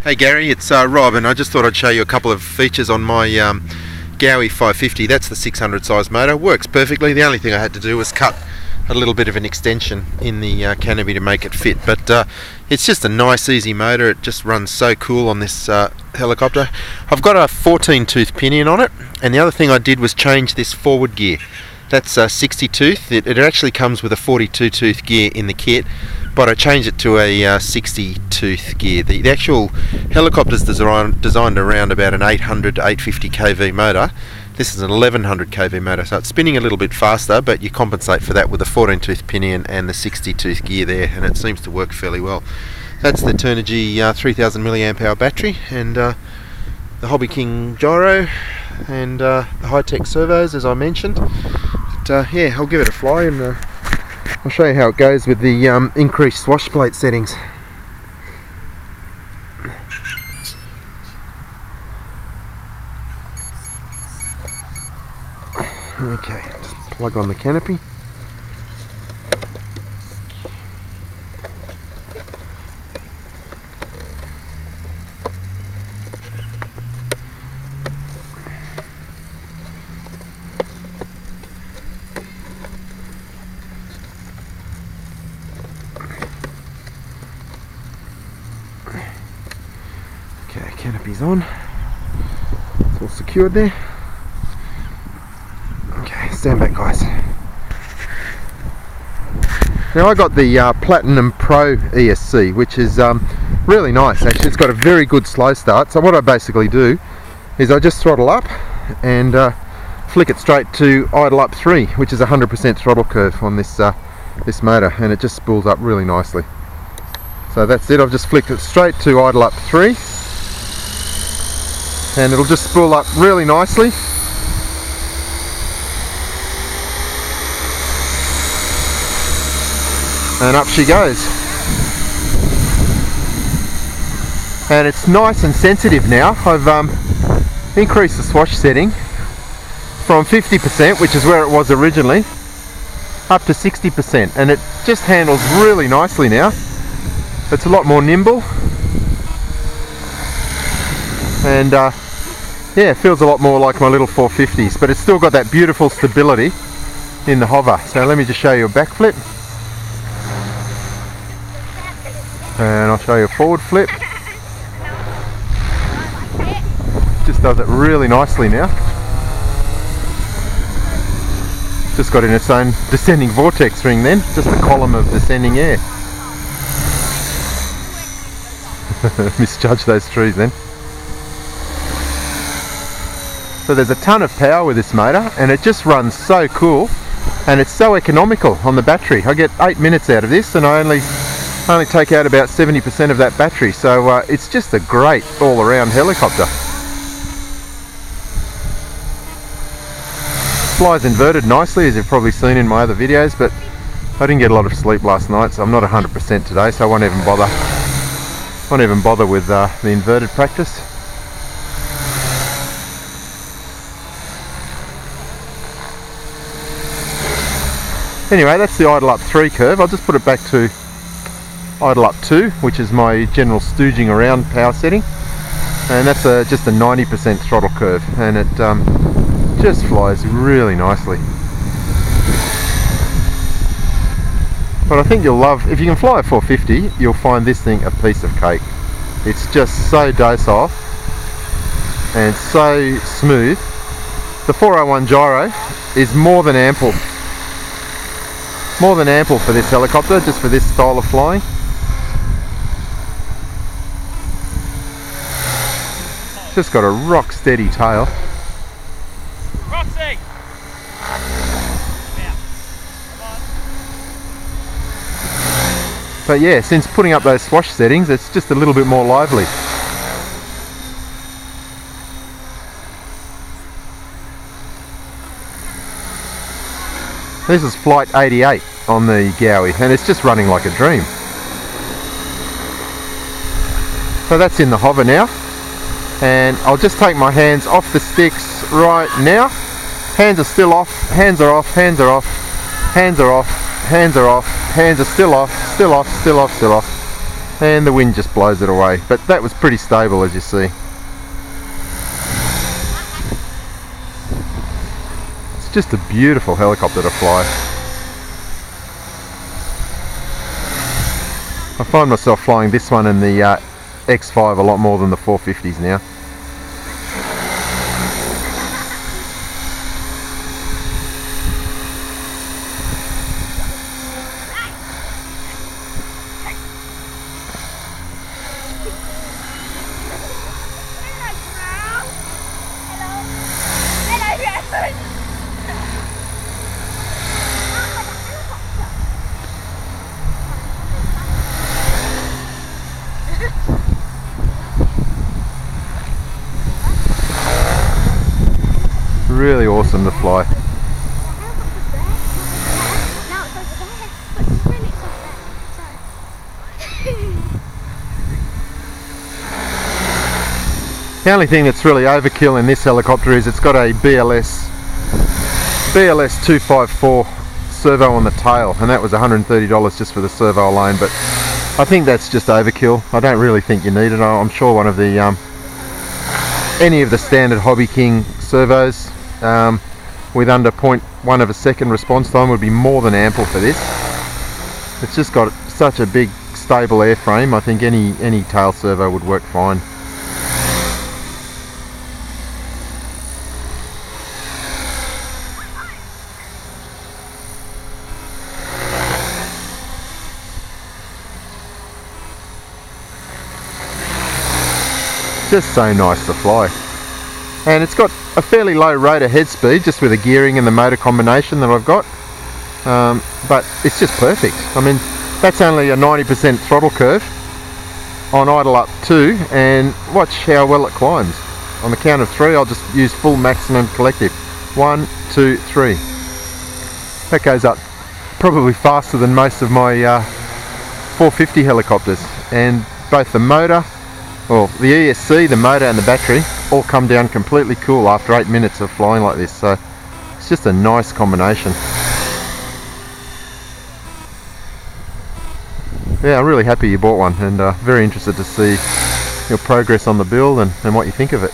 Hey Gary, it's Rob, and I just thought I'd show you a couple of features on my Gaui 550. That's the 600 size motor. Works perfectly. The only thing I had to do was cut a little bit of an extension in the canopy to make it fit, but it's just a nice easy motor. It just runs so cool on this helicopter. I've got a 14 tooth pinion on it, and the other thing I did was change this forward gear. That's 60 tooth. It actually comes with a 42 tooth gear in the kit, but I changed it to a 60 tooth gear. The actual helicopter's designed around about an 800 to 850 kV motor. This is an 1100 kV motor, so it's spinning a little bit faster, but you compensate for that with the 14 tooth pinion and the 60 tooth gear there, and it seems to work fairly well. That's the Turnigy 3000 milliamp hour battery, and the Hobby King gyro, and the high-tech servos, as I mentioned. But yeah, I'll give it a fly, and I'll show you how it goes with the increased swash plate settings. Okay, just plug on the canopy. Okay, canopy's on. It's all secured there. Okay, stand back, guys. Now I got the Platinum Pro ESC, which is really nice actually. It's got a very good slow start. So what I basically do is I just throttle up and flick it straight to idle up 3, which is 100% throttle curve on this this motor, and it just spools up really nicely. So that's it. I've just flicked it straight to idle up 3, and it'll just spool up really nicely. And up she goes. And it's nice and sensitive now. I've increased the swash setting from 50%, which is where it was originally, up to 60%, and it just handles really nicely now. It's a lot more nimble, and yeah, it feels a lot more like my little 450s, but it's still got that beautiful stability in the hover. So let me just show you a back flip. And I'll show you a forward flip. Just does it really nicely now. Just got in its own descending vortex ring then, just a column of descending air. Misjudged those trees then. So there's a ton of power with this motor, and it just runs so cool, and it's so economical on the battery. I get 8 minutes out of this, and I only take out about 70% of that battery, so it's just a great all-around helicopter. Flies inverted nicely, as you've probably seen in my other videos, but I didn't get a lot of sleep last night, so I'm not 100% today, so I won't even bother with the inverted practice. Anyway, that's the idle up 3 curve. I'll just put it back to idle up 2, which is my general stooging around power setting, and that's just a 90% throttle curve, and it just flies really nicely. But I think you'll love, if you can fly a 450, you'll find this thing a piece of cake. It's just so docile and so smooth. The 401 gyro is more than ample for this helicopter, just for this style of flying. Just got a rock steady tail. Roxy! But yeah, since putting up those swash settings, it's just a little bit more lively. This is flight 88 on the Gaui, and it's just running like a dream. So that's in the hover now, and I'll just take my hands off the sticks right now. Hands are still off, hands are off, hands are off, hands are off, hands are off, hands are still off, still off, still off, still off. and the wind just blows it away. But that was pretty stable, as you see. It's just a beautiful helicopter to fly. I find myself flying this one and the X5 a lot more than the 450s now. Really awesome to fly. The only thing that's really overkill in this helicopter is it's got a BLS 254 servo on the tail, and that was $130 just for the servo alone, but I think that's just overkill. I don't really think you need it. I'm sure one of the any of the standard Hobby King servos with under 0.1 of a second response time would be more than ample for this. It's just got such a big stable airframe. I think any tail servo would work fine. Just so nice to fly. And it's got a fairly low rotor head speed just with the gearing and the motor combination that I've got, but it's just perfect. I mean, that's only a 90% throttle curve on idle up 2, and watch how well it climbs. On the count of 3 I'll just use full maximum collective. 1, 2, 3. That goes up probably faster than most of my 450 helicopters, and both the motor, well, the ESC, the motor and the battery all come down completely cool after 8 minutes of flying like this, so it's just a nice combination. Yeah, I'm really happy you bought one, and very interested to see your progress on the build and what you think of it.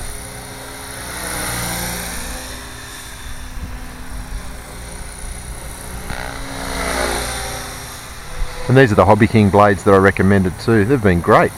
And these are the Hobby King blades that I recommended too. They've been great.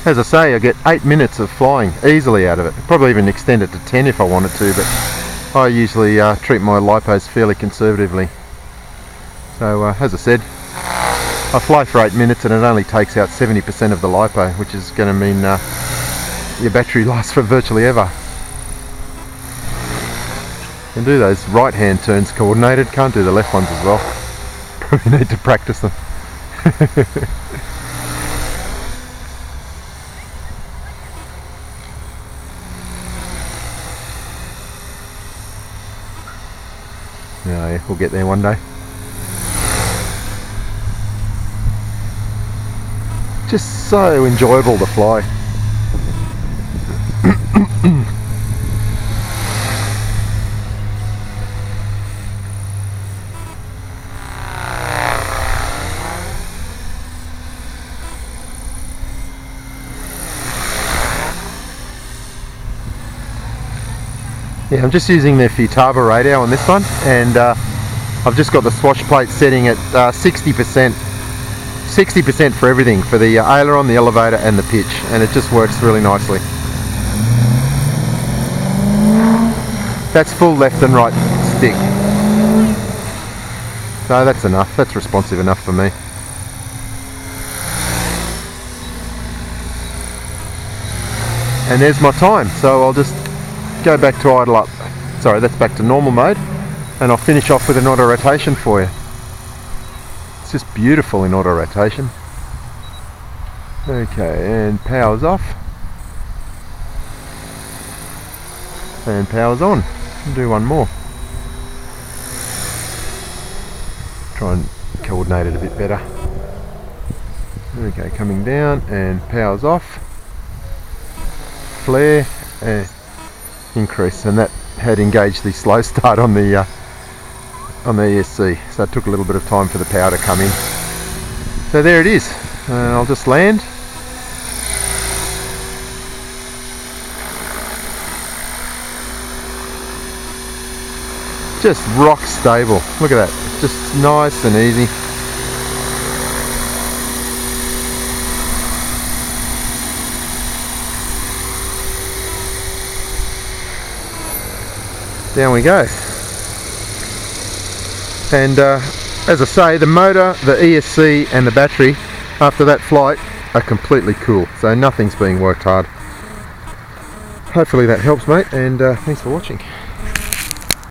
As I say, I get 8 minutes of flying easily out of it. Probably even extend it to 10 if I wanted to, but I usually treat my lipos fairly conservatively. So as I said, I fly for 8 minutes and it only takes out 70% of the lipo, which is going to mean your battery lasts for virtually ever. You can do those right hand turns coordinated, can't do the left ones as well. Probably need to practice them. Yeah, we'll get there one day. Just so enjoyable to fly. Yeah, I'm just using the Futaba radio on this one, and I've just got the swash plate setting at 60%. 60% for everything, for the aileron, the elevator and the pitch, and it just works really nicely. That's full left and right stick. So that's enough, that's responsive enough for me. And there's my time, so I'll just go back to idle up. Sorry, that's back to normal mode, and I'll finish off with an auto rotation for you. It's just beautiful in auto rotation. Okay, and power's off. and power's on. I'll do one more. Try and coordinate it a bit better. Okay, coming down and power's off. Flare and increase, and that had engaged the slow start on the ESC, so it took a little bit of time for the power to come in. So there it is. I'll just land. Just rock stable. Look at that. It's just nice and easy. Down we go. And as I say, the motor, the ESC and the battery after that flight are completely cool, so nothing's being worked hard. Hopefully that helps, mate, and thanks for watching.